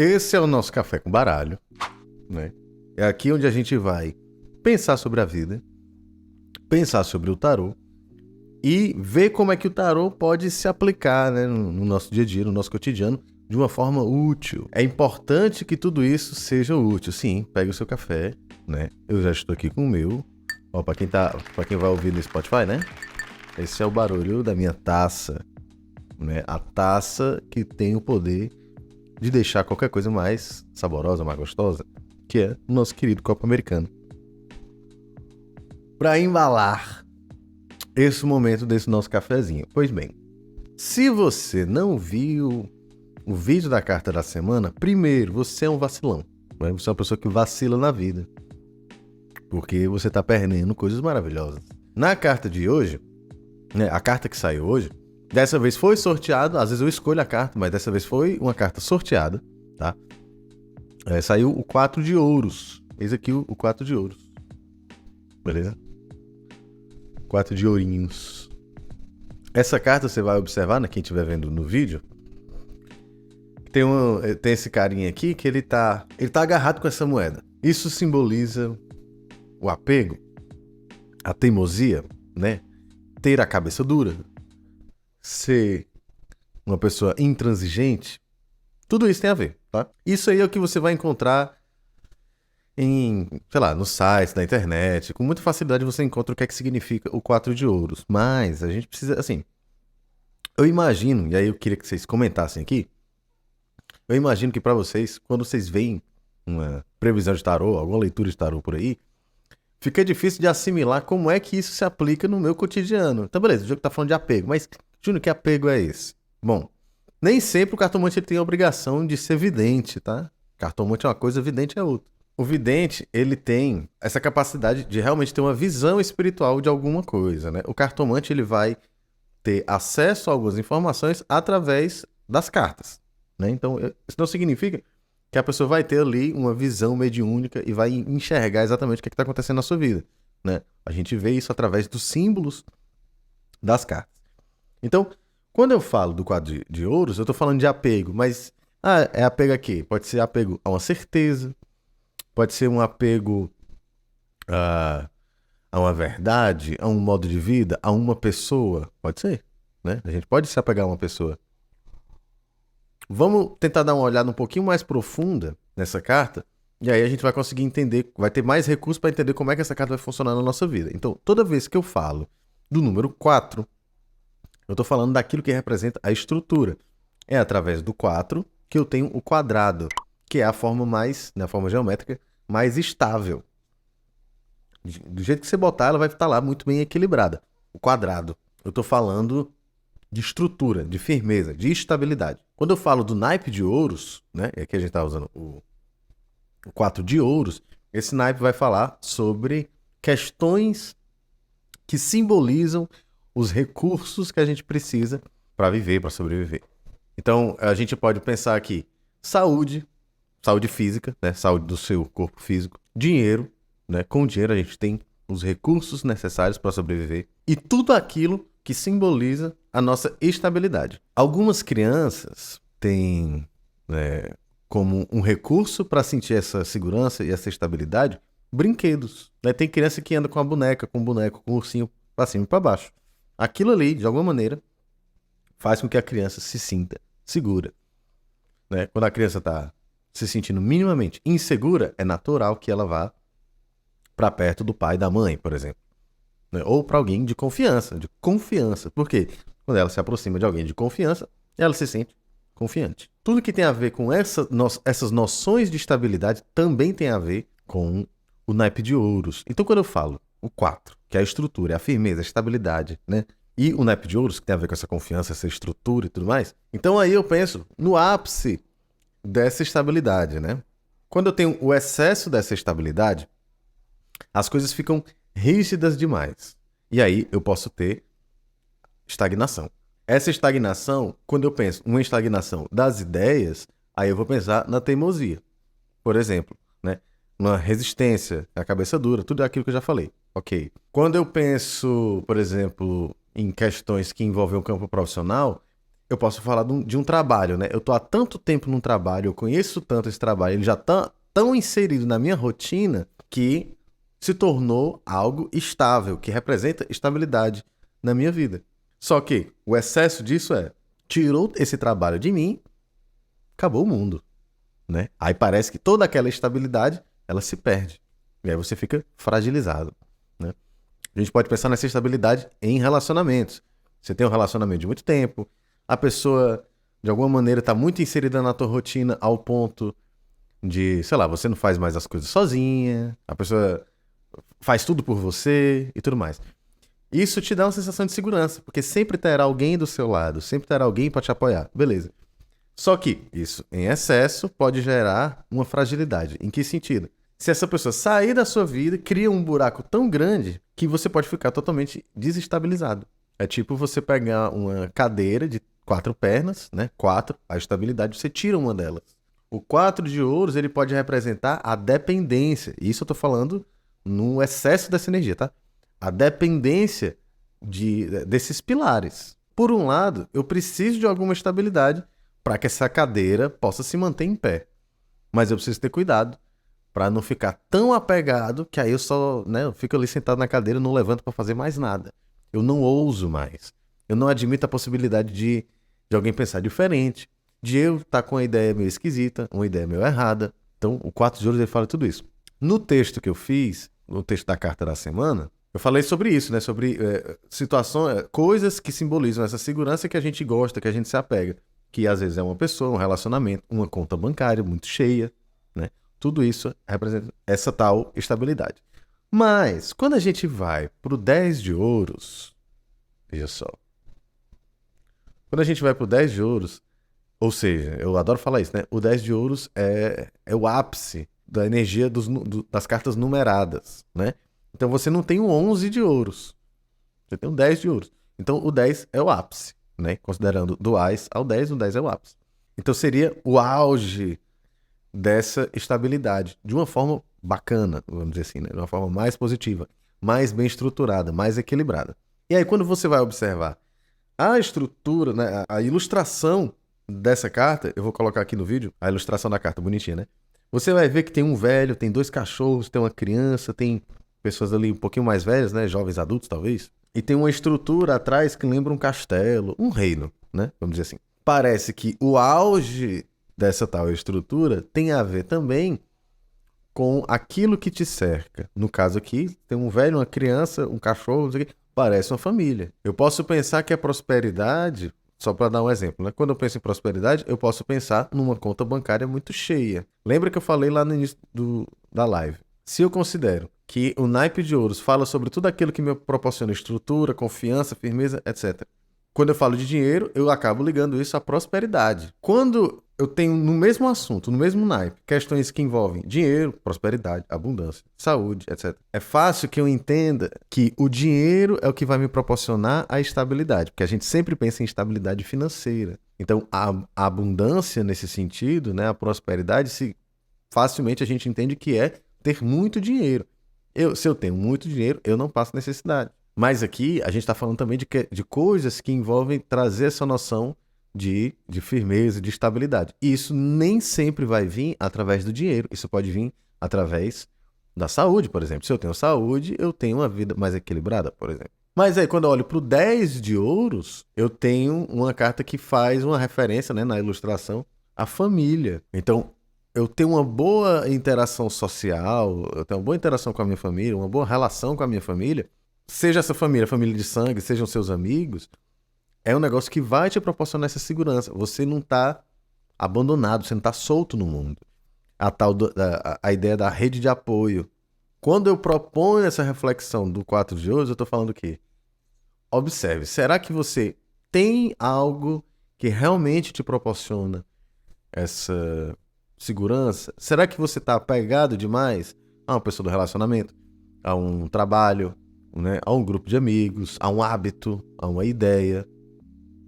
Esse é o nosso Café com Baralho, né? É aqui onde a gente vai pensar sobre a vida, pensar sobre o tarô e ver como é que o tarô pode se aplicar, né, no nosso dia a dia, no nosso cotidiano, de uma forma útil. É importante que tudo isso seja útil. Sim, pegue o seu café, né? Eu já estou aqui com o meu. Ó, para quem vai ouvir no Spotify, né? Esse é o barulho da minha taça, né? A taça que tem o poder de deixar qualquer coisa mais saborosa, mais gostosa, que é o nosso querido copo americano. Para embalar esse momento desse nosso cafezinho. Pois bem, se você não viu o vídeo da carta da semana, primeiro, você é um vacilão. Né? Você é uma pessoa que vacila na vida. Porque você tá perdendo coisas maravilhosas. Na carta de hoje, né, a carta que saiu hoje, dessa vez foi sorteado, às vezes eu escolho a carta, mas dessa vez foi uma carta sorteada, tá? Saiu o 4 de ouros. Eis aqui o 4 de ouros. Beleza? 4 de ourinhos. Essa carta você vai observar, né, quem estiver vendo no vídeo, tem esse carinha aqui que ele tá agarrado com essa moeda. Isso simboliza o apego, a teimosia, né? Ter a cabeça dura, ser uma pessoa intransigente. Tudo isso tem a ver, tá? Isso aí é o que você vai encontrar em, sei lá, nos sites da internet. Com muita facilidade você encontra o que é que significa o 4 de ouros. Mas a gente precisa, assim, eu imagino, e aí eu queria que vocês comentassem aqui, eu imagino que pra vocês, quando vocês veem uma previsão de tarô, alguma leitura de tarô por aí, fica difícil de assimilar como é que isso se aplica no meu cotidiano. Então, beleza, o jogo tá falando de apego, mas, Júnior, que apego é esse? Bom, nem sempre o cartomante ele tem a obrigação de ser vidente, tá? Cartomante é uma coisa, vidente é outra. O vidente, ele tem essa capacidade de realmente ter uma visão espiritual de alguma coisa, né? O cartomante, ele vai ter acesso a algumas informações através das cartas, né? Então, isso não significa que a pessoa vai ter ali uma visão mediúnica e vai enxergar exatamente o que está acontecendo na sua vida, né? A gente vê isso através dos símbolos das cartas. Então, quando eu falo do quadro de ouros, eu estou falando de apego, mas é apego a quê? Pode ser apego a uma certeza, pode ser um apego a uma verdade, a um modo de vida, a uma pessoa, pode ser, né? A gente pode se apegar a uma pessoa. Vamos tentar dar uma olhada um pouquinho mais profunda nessa carta, e aí a gente vai conseguir entender, vai ter mais recursos para entender como é que essa carta vai funcionar na nossa vida. Então, toda vez que eu falo do número 4, eu estou falando daquilo que representa a estrutura. É através do 4 que eu tenho o quadrado, que é a forma mais, na forma geométrica, mais estável. Do jeito que você botar, ela vai estar lá muito bem equilibrada. O quadrado. Eu estou falando de estrutura, de firmeza, de estabilidade. Quando eu falo do naipe de ouros, né? E aqui a gente está usando o 4 de ouros, esse naipe vai falar sobre questões que simbolizam os recursos que a gente precisa para viver, para sobreviver. Então, a gente pode pensar aqui, saúde física, né? Saúde do seu corpo físico, dinheiro, né? Com o dinheiro a gente tem os recursos necessários para sobreviver e tudo aquilo que simboliza a nossa estabilidade. Algumas crianças têm como um recurso para sentir essa segurança e essa estabilidade, brinquedos. Né? Tem criança que anda com a boneca, com o boneco, com o ursinho para cima e para baixo. Aquilo ali, de alguma maneira, faz com que a criança se sinta segura. Né? Quando a criança está se sentindo minimamente insegura, é natural que ela vá para perto do pai e da mãe, por exemplo. Né? Ou para alguém de confiança, Por quê? Quando ela se aproxima de alguém de confiança, ela se sente confiante. Tudo que tem a ver com essas noções de estabilidade também tem a ver com o naipe de ouros. Então, quando eu falo o 4, que é a estrutura, é a firmeza, a estabilidade, né? E o naipe de ouros, que tem a ver com essa confiança, essa estrutura e tudo mais. Então, aí eu penso no ápice dessa estabilidade, né? Quando eu tenho o excesso dessa estabilidade, as coisas ficam rígidas demais. E aí eu posso ter estagnação. Essa estagnação, quando eu penso uma estagnação das ideias, aí eu vou pensar na teimosia. Por exemplo, né? Uma resistência, a cabeça dura, tudo aquilo que eu já falei. Ok. Quando eu penso, por exemplo, em questões que envolvem o campo profissional, eu posso falar de um trabalho, né? Eu tô há tanto tempo num trabalho, eu conheço tanto esse trabalho, ele já tá tão inserido na minha rotina que se tornou algo estável, que representa estabilidade na minha vida. Só que o excesso disso tirou esse trabalho de mim, acabou o mundo, né? Aí parece que toda aquela estabilidade, ela se perde. E aí você fica fragilizado, né? A gente pode pensar nessa estabilidade em relacionamentos. Você tem um relacionamento de muito tempo, a pessoa, de alguma maneira, está muito inserida na tua rotina ao ponto de, sei lá, você não faz mais as coisas sozinha, a pessoa faz tudo por você e tudo mais. Isso te dá uma sensação de segurança, porque sempre terá alguém do seu lado, sempre terá alguém para te apoiar. Beleza. Só que isso, em excesso, pode gerar uma fragilidade. Em que sentido? Se essa pessoa sair da sua vida, cria um buraco tão grande que você pode ficar totalmente desestabilizado. É tipo você pegar uma cadeira de 4 pernas, né? 4, a estabilidade, você tira uma delas. O 4 de ouros, ele pode representar a dependência. Isso eu tô falando no excesso dessa energia, tá? A dependência desses pilares. Por um lado, eu preciso de alguma estabilidade para que essa cadeira possa se manter em pé. Mas eu preciso ter cuidado para não ficar tão apegado que aí eu só, né, eu fico ali sentado na cadeira e não levanto para fazer mais nada. Eu não ouso mais. Eu não admito a possibilidade de alguém pensar diferente, de eu estar com uma ideia meio esquisita, uma ideia meio errada. Então, o 4 de ouros ele fala tudo isso. No texto que eu fiz, no texto da carta da semana, eu falei sobre isso, né? Sobre situações, coisas que simbolizam essa segurança que a gente gosta, que a gente se apega. Que às vezes é uma pessoa, um relacionamento, uma conta bancária muito cheia, né? Tudo isso representa essa tal estabilidade. Mas, quando a gente vai pro 10 de ouros, veja só. Quando a gente vai pro 10 de ouros, ou seja, eu adoro falar isso, né? O 10 de ouros é o ápice da energia das cartas numeradas, né? Então você não tem um 11 de ouros, você tem um 10 de ouros. Então o 10 é o ápice, né? Considerando do Ás ao 10, o 10 é o ápice. Então seria o auge dessa estabilidade, de uma forma bacana, vamos dizer assim, né? De uma forma mais positiva, mais bem estruturada, mais equilibrada. E aí quando você vai observar a estrutura, né? A ilustração dessa carta, eu vou colocar aqui no vídeo, a ilustração da carta, bonitinha, né? Você vai ver que tem um velho, tem 2 cachorros, tem uma criança, tem pessoas ali um pouquinho mais velhas, né? Jovens adultos, talvez. E tem uma estrutura atrás que lembra um castelo, um reino, né? Vamos dizer assim. Parece que o auge dessa tal estrutura tem a ver também com aquilo que te cerca. No caso aqui, tem um velho, uma criança, um cachorro, não sei o quê. Parece uma família. Eu posso pensar que a prosperidade, só para dar um exemplo, né? Quando eu penso em prosperidade, eu posso pensar numa conta bancária muito cheia. Lembra que eu falei lá no início da live? Se eu considero que o naipe de ouros fala sobre tudo aquilo que me proporciona estrutura, confiança, firmeza, etc. Quando eu falo de dinheiro, eu acabo ligando isso à prosperidade. Quando eu tenho no mesmo assunto, no mesmo naipe, questões que envolvem dinheiro, prosperidade, abundância, saúde, etc. É fácil que eu entenda que o dinheiro é o que vai me proporcionar a estabilidade, porque a gente sempre pensa em estabilidade financeira. Então, a abundância nesse sentido, né, a prosperidade, facilmente a gente entende que é ter muito dinheiro. Se eu tenho muito dinheiro, eu não passo necessidade. Mas aqui a gente está falando também de coisas que envolvem trazer essa noção de firmeza, de estabilidade. E isso nem sempre vai vir através do dinheiro. Isso pode vir através da saúde, por exemplo. Se eu tenho saúde, eu tenho uma vida mais equilibrada, por exemplo. Mas aí, quando eu olho para o 10 de ouros, eu tenho uma carta que faz uma referência, né, na ilustração à família. Então, eu tenho uma boa interação social, eu tenho uma boa interação com a minha família, uma boa relação com a minha família, seja essa família de sangue, sejam seus amigos, é um negócio que vai te proporcionar essa segurança. Você não está abandonado, você não está solto no mundo. A ideia da rede de apoio. Quando eu proponho essa reflexão do 4 de ouros, eu estou falando o quê? Observe, será que você tem algo que realmente te proporciona essa segurança? Será que você está apegado demais a uma pessoa do relacionamento, a um trabalho, né, a um grupo de amigos, a um hábito, a uma ideia?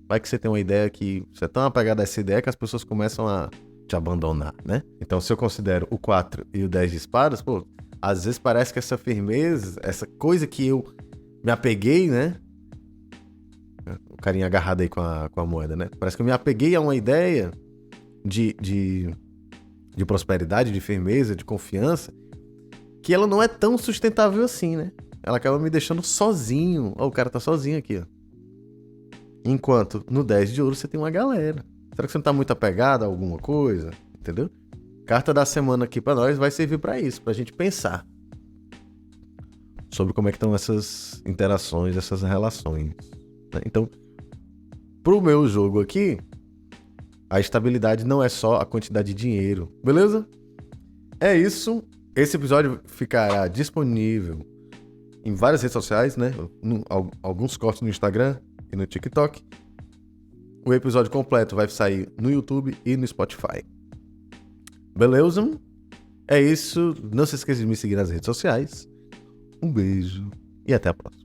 Vai que você tem uma ideia que você é tão apegado a essa ideia que as pessoas começam a te abandonar, né? Então, se eu considero o 4 e o 10 de espadas, pô, às vezes parece que essa firmeza, essa coisa que eu me apeguei, né? carinha agarrado aí com a moeda, né? Parece que eu me apeguei a uma ideia de prosperidade, de firmeza, de confiança, que ela não é tão sustentável assim, né? Ela acaba me deixando sozinho. Ó, o cara tá sozinho aqui, ó. Enquanto no 10 de ouro você tem uma galera. Será que você não tá muito apegado a alguma coisa? Entendeu? Carta da semana aqui pra nós vai servir pra isso, pra gente pensar sobre como é que estão essas interações, essas relações, né? Então, pro meu jogo aqui, a estabilidade não é só a quantidade de dinheiro, beleza? É isso. Esse episódio ficará disponível em várias redes sociais, né? Alguns cortes no Instagram e no TikTok. O episódio completo vai sair no YouTube e no Spotify. Beleza? É isso. Não se esqueça de me seguir nas redes sociais. Um beijo e até a próxima.